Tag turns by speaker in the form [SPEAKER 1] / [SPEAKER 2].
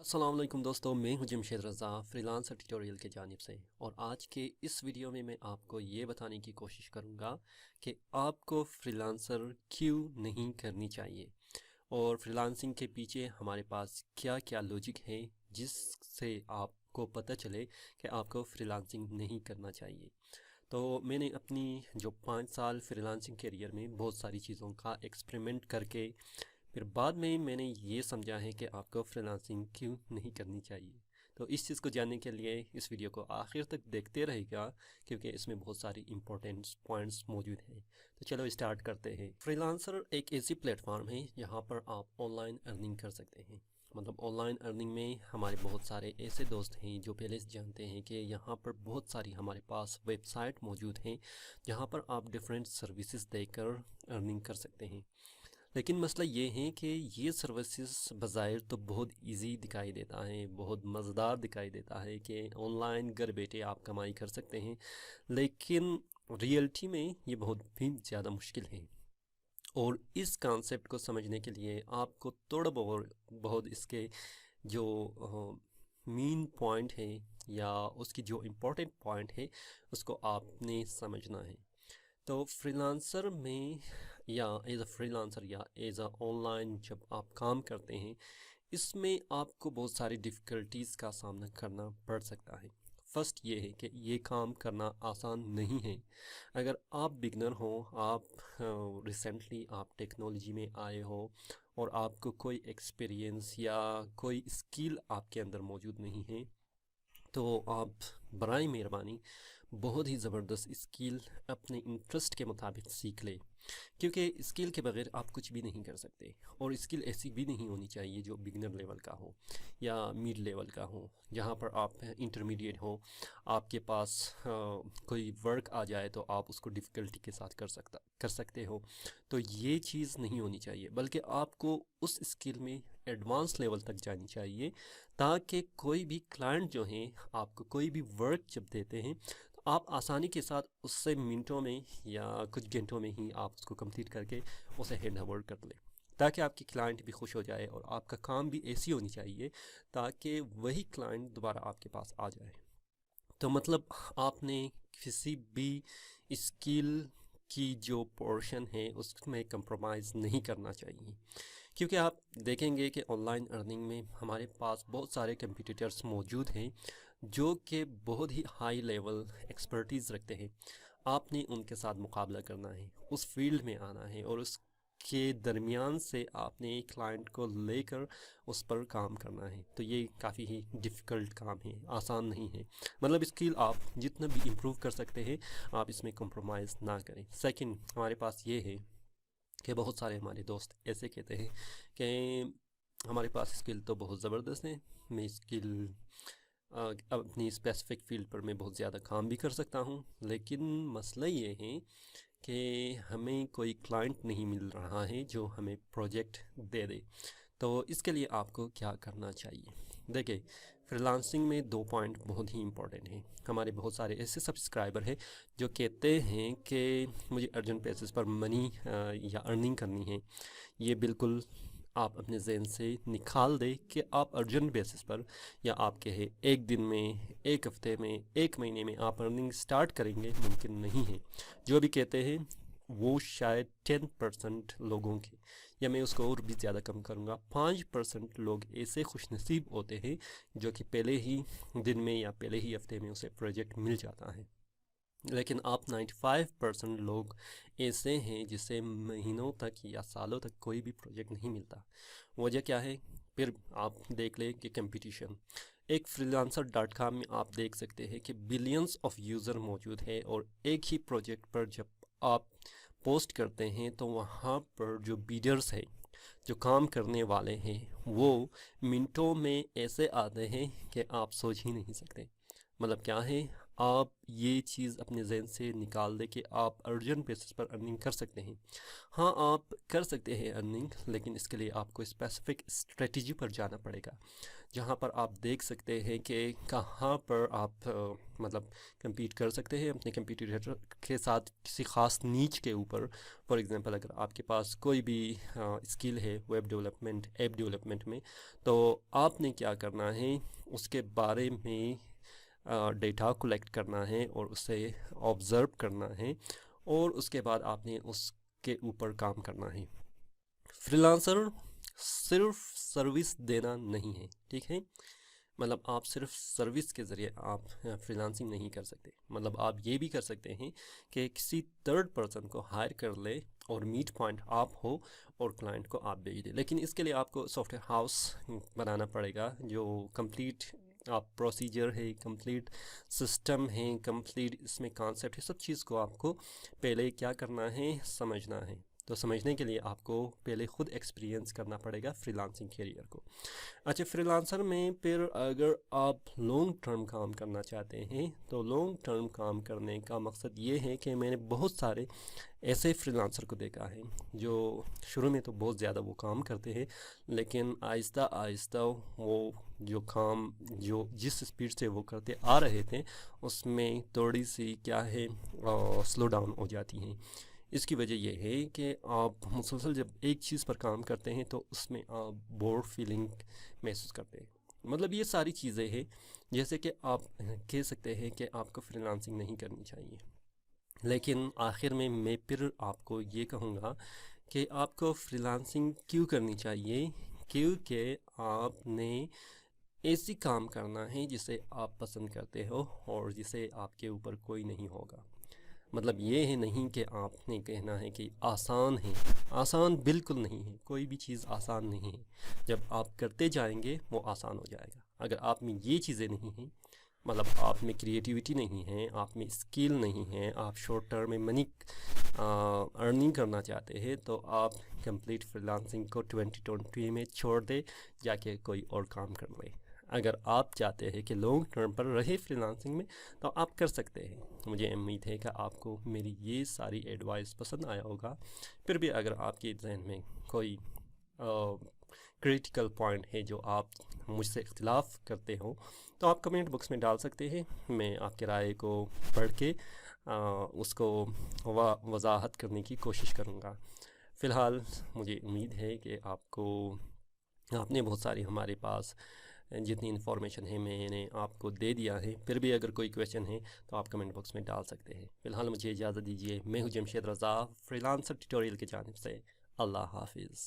[SPEAKER 1] السلام علیکم دوستو، میں ہوں جمشید رضا فری لانسر ٹیوٹوریل کی جانب سے، اور آج کے اس ویڈیو میں آپ کو یہ بتانے کی کوشش کروں گا کہ آپ کو فری لانسر کیوں نہیں کرنی چاہیے، اور فری لانسنگ کے پیچھے ہمارے پاس کیا کیا لاجک ہے جس سے آپ کو پتہ چلے کہ آپ کو فری لانسنگ نہیں کرنا چاہیے۔ تو میں نے اپنی جو 5 سال فری لانسنگ کیریئر میں بہت ساری چیزوں کا ایکسپریمنٹ کر کے پھر بعد میں نے یہ سمجھا ہے کہ آپ کو فری لانسنگ کیوں نہیں کرنی چاہیے۔ تو اس چیز کو جاننے کے لیے اس ویڈیو کو آخر تک دیکھتے رہے گا، کیونکہ اس میں بہت ساری امپورٹنٹ پوائنٹس موجود ہیں۔ تو چلو اسٹارٹ کرتے ہیں۔ فری لانسر ایک ایسی پلیٹ فارم ہے جہاں پر آپ آن لائن ارننگ کر سکتے ہیں۔ مطلب آن لائن ارننگ میں ہمارے بہت سارے ایسے دوست ہیں جو پہلے سے جانتے ہیں کہ یہاں پر بہت ساری ہمارے پاس ویب سائٹ موجود ہیں جہاں پر آپ ڈیفرنٹ سروسز دے کر ارننگ کر سکتے ہیں۔ لیکن مسئلہ یہ ہے کہ یہ سروسز بظاہر تو بہت ایزی دکھائی دیتا ہے، بہت مزیدار دکھائی دیتا ہے کہ آن لائن گھر بیٹھے آپ کمائی کر سکتے ہیں، لیکن ریئلٹی میں یہ بہت بھی زیادہ مشکل ہے۔ اور اس کانسیپٹ کو سمجھنے کے لیے آپ کو تھوڑا بہت اس کے جو مین پوائنٹ ہے یا اس کی جو امپورٹنٹ پوائنٹ ہے اس کو آپ نے سمجھنا ہے۔ تو فری لانسر میں یا ایز اے فری لانسر یا ایز اے آن لائن جب آپ کام کرتے ہیں، اس میں آپ کو بہت ساری ڈیفیکلٹیز کا سامنا کرنا پڑ سکتا ہے۔ فرسٹ یہ ہے کہ یہ کام کرنا آسان نہیں ہے۔ اگر آپ بگنر ہوں، آپ ریسنٹلی آپ ٹیکنالوجی میں آئے ہو اور آپ کو کوئی ایکسپیرینس یا کوئی اسکل آپ کے اندر موجود نہیں ہے، تو آپ برائے مہربانی بہت ہی زبردست اسکل اپنے انٹرسٹ کے مطابق سیکھ لیں، کیونکہ اسکل کے بغیر آپ کچھ بھی نہیں کر سکتے۔ اور اسکل ایسی بھی نہیں ہونی چاہیے جو بگنر لیول کا ہو یا میڈ لیول کا ہو، جہاں پر آپ انٹرمیڈیٹ ہو، آپ کے پاس کوئی ورک آ جائے تو آپ اس کو ڈیفیکلٹی کے ساتھ کر سکتے ہو۔ تو یہ چیز نہیں ہونی چاہیے، بلکہ آپ کو اس اسکل میں ایڈوانس لیول تک جانی چاہیے، تاکہ کوئی بھی کلائنٹ جو ہیں آپ کو کوئی بھی ورک جب دیتے ہیں تو آپ آسانی کے ساتھ اس سے منٹوں میں یا کچھ گھنٹوں میں ہی آپ اس کو کمپلیٹ کر کے اسے ہینڈ اوور کر لیں، تاکہ آپ کی کلائنٹ بھی خوش ہو جائے، اور آپ کا کام بھی ایسی ہونی چاہیے تاکہ وہی کلائنٹ دوبارہ آپ کے پاس آ جائے۔ تو مطلب آپ نے کسی بھی اسکل کی جو پورشن ہے اس میں کمپرومائز نہیں کرنا چاہیے، کیونکہ آپ دیکھیں گے کہ آن لائن ارننگ میں ہمارے پاس بہت سارے کمپیٹیٹرز موجود ہیں جو کہ بہت ہی ہائی لیول ایکسپرٹیز رکھتے ہیں۔ آپ نے ان کے ساتھ مقابلہ کرنا ہے، اس فیلڈ میں آنا ہے، اور اس کے درمیان سے آپ نے کلائنٹ کو لے کر اس پر کام کرنا ہے۔ تو یہ کافی ہی ڈیفیکلٹ کام ہے، آسان نہیں ہے۔ مطلب اسکل آپ جتنا بھی امپروو کر سکتے ہیں، آپ اس میں کمپرومائز نہ کریں۔ سیکنڈ، ہمارے پاس یہ ہے کہ بہت سارے ہمارے دوست ایسے کہتے ہیں کہ ہمارے پاس اسکل تو بہت زبردست ہے، میں اسکل اپنی اسپیسیفک فیلڈ پر میں بہت زیادہ کام بھی کر سکتا ہوں، لیکن مسئلہ یہ ہے کہ ہمیں کوئی کلائنٹ نہیں مل رہا ہے جو ہمیں پروجیکٹ دے دے۔ تو اس کے لیے آپ کو کیا کرنا چاہیے؟ دیکھیں، فری لانسنگ میں 2 پوائنٹ بہت ہی امپورٹنٹ ہیں۔ ہمارے بہت سارے ایسے سبسکرائبر ہیں جو کہتے ہیں کہ مجھے ارجنٹ بیسس پر منی یا ارننگ کرنی ہے۔ یہ بالکل آپ اپنے ذہن سے نکال دیں کہ آپ ارجنٹ بیسس پر یا آپ کہیں ایک دن میں، ایک ہفتے میں، ایک مہینے میں آپ ارننگ سٹارٹ کریں گے، ممکن نہیں ہے۔ جو بھی کہتے ہیں وہ شاید 10% لوگوں کے، یا میں اس کو اور بھی زیادہ کم کروں گا، 5% لوگ ایسے خوش نصیب ہوتے ہیں جو کہ پہلے ہی دن میں یا پہلے ہی ہفتے میں اسے پروجیکٹ مل جاتا ہے۔ لیکن آپ 95% لوگ ایسے ہیں جسے مہینوں تک یا سالوں تک کوئی بھی پروجیکٹ نہیں ملتا۔ وجہ کیا ہے؟ پھر آپ دیکھ لیں کہ کمپٹیشن۔ ایک freelancer.com میں آپ دیکھ سکتے ہیں کہ بلینز آف یوزر موجود ہے، اور ایک ہی پروجیکٹ پر جب آپ پوسٹ کرتے ہیں تو وہاں پر جو بیڈرز ہیں، جو کام کرنے والے ہیں، وہ منٹوں میں ایسے آتے ہیں کہ آپ سوچ ہی نہیں سکتے۔ مطلب کیا ہے؟ آپ یہ چیز اپنے ذہن سے نکال دیں کہ آپ ارجنٹ بیسس پر ارننگ کر سکتے ہیں. ہاں آپ کر سکتے ہیں ارننگ، لیکن اس کے لیے آپ کو اسپیسیفک اسٹریٹجی پر جانا پڑے گا، جہاں پر آپ دیکھ سکتے ہیں کہ کہاں پر آپ مطلب کمپیٹ کر سکتے ہیں اپنے کمپیٹیٹر کے ساتھ کسی خاص نیچ کے اوپر. فار ایگزامپل اگر آپ کے پاس کوئی بھی اسکل ہے ویب ڈیولپمنٹ، ایپ ڈیولپمنٹ میں، تو آپ نے کیا کرنا ہے، اس کے بارے میں ڈیٹا کلیکٹ کرنا ہے اور اسے آبزرو کرنا ہے، اور اس کے بعد آپ نے اس کے اوپر کام کرنا ہے. فری لانسر صرف سروس دینا نہیں ہے، ٹھیک ہے؟ مطلب آپ صرف سروس کے ذریعے آپ فری لانسنگ نہیں کر سکتے. مطلب آپ یہ بھی کر سکتے ہیں کہ کسی تھرڈ پرسن کو ہائر کر لے اور میٹ پوائنٹ آپ ہو اور کلائنٹ کو آپ بھیج دیں. لیکن اس کے لیے آپ کو سافٹ ویئر ہاؤس بنانا پڑے گا، جو کمپلیٹ آپ پروسیجر ہے، کمپلیٹ سسٹم ہے، کمپلیٹ اس میں کانسیپٹ ہے، سب چیز کو آپ کو پہلے کیا کرنا ہے، سمجھنا ہے. تو سمجھنے کے لیے آپ کو پہلے خود ایکسپیرینس کرنا پڑے گا فری لانسنگ کیریئر کو. اچھا، فری لانسر میں پھر اگر آپ لانگ ٹرم کام کرنا چاہتے ہیں تو لانگ ٹرم کام کرنے کا مقصد یہ ہے کہ میں نے بہت سارے ایسے فری لانسر کو دیکھا ہے جو شروع میں تو بہت زیادہ وہ کام کرتے ہیں، لیکن آہستہ آہستہ وہ جو کام جو جس اسپیڈ سے وہ کرتے آ رہے تھے اس میں تھوڑی سی کیا ہے سلو ڈاؤن ہو جاتی ہیں. اس کی وجہ یہ ہے کہ آپ مسلسل جب ایک چیز پر کام کرتے ہیں تو اس میں آپ بور فیلنگ محسوس کرتے ہیں. مطلب یہ ساری چیزیں ہیں جیسے کہ آپ کہہ سکتے ہیں کہ آپ کو فری لانسنگ نہیں کرنی چاہیے، لیکن آخر میں پھر آپ کو یہ کہوں گا کہ آپ کو فری لانسنگ کیوں کرنی چاہیے، کیونکہ آپ نے ایسی کام کرنا ہے جسے آپ پسند کرتے ہو اور جسے آپ کے اوپر کوئی نہیں ہوگا. مطلب یہ ہے نہیں کہ آپ نے کہنا ہے کہ آسان ہے، آسان بالکل نہیں ہے، کوئی بھی چیز آسان نہیں ہے. جب آپ کرتے جائیں گے وہ آسان ہو جائے گا. اگر آپ میں یہ چیزیں نہیں ہیں، مطلب آپ میں کریٹیوٹی نہیں ہے، آپ میں اسکل نہیں ہے، آپ شارٹ ٹرم میں منی ارننگ کرنا چاہتے ہیں، تو آپ کمپلیٹ فری لانسنگ کو 2020 میں چھوڑ دے، جا کے کوئی اور کام کر لے. اگر آپ چاہتے ہیں کہ لانگ ٹرم پر رہے فری لانسنگ میں تو آپ کر سکتے ہیں. مجھے امید ہے کہ آپ کو میری یہ ساری ایڈوائس پسند آیا ہوگا. پھر بھی اگر آپ کے ذہن میں کوئی کریٹیکل پوائنٹ ہے جو آپ مجھ سے اختلاف کرتے ہوں تو آپ کمنٹ باکس میں ڈال سکتے ہیں. میں آپ کے رائے کو پڑھ کے اس کو وضاحت کرنے کی کوشش کروں گا. فی الحال مجھے امید ہے کہ آپ نے بہت ساری ہمارے پاس جتنی انفارمیشن ہے میں نے آپ کو دے دیا ہے. پھر بھی اگر کوئی کویشچن ہے تو آپ کمنٹ باکس میں ڈال سکتے ہیں. فی الحال مجھے اجازت دیجیے. میں ہوں جمشید رضا، فری لانسر ٹیوٹوریل کی جانب سے. اللہ حافظ.